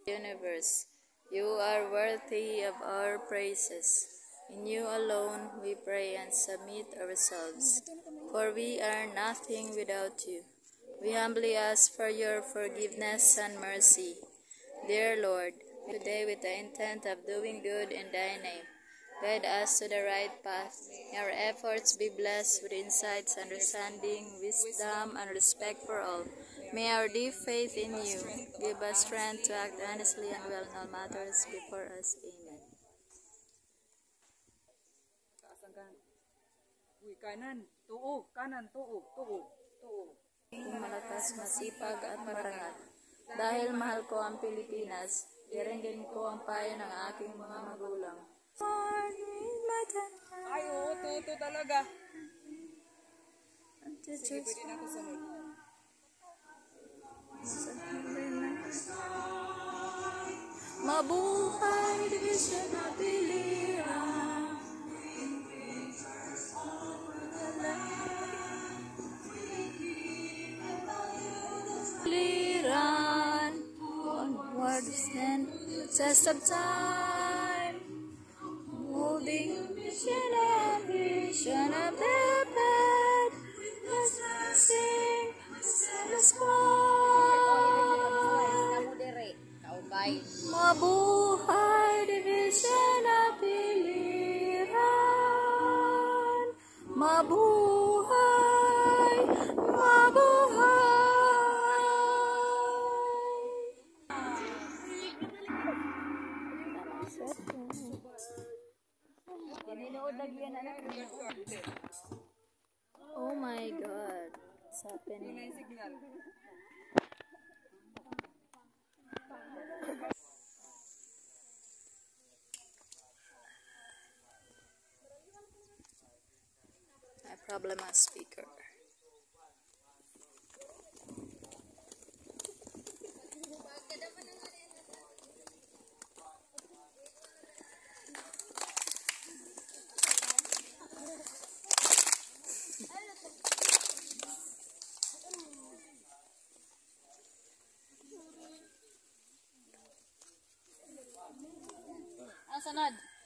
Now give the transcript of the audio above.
Universe, you are worthy of our praises. In you alone we pray and submit ourselves, for we are nothing without you. We humbly ask for your forgiveness and mercy. Dear Lord, today with the intent of doing good in thy name, guide us to the right path. May our efforts be blessed with insights, understanding, wisdom, and respect for all. May our deep faith in you give us strength to act honestly and well in all matters before us. Amen. Kanan, tuo, kanan, tuo, tuo, tuo. Malakas, masipag at marangal. Dahil mahal ko ang Pilipinas, diringgin ko ang payo ng aking mga magulang. Ay, oo, tuto talaga. Sige, pwede na ako sunod. Mabuhay Division na Pilihan. Pilihan. Onward stand the test of time. Moving vision of the bed. Let's sing the sky. Mabuhay Division na Pilihan. Mabuhay, mabuhay. Oh my God, what's happening? Problem on speaker. Sunod.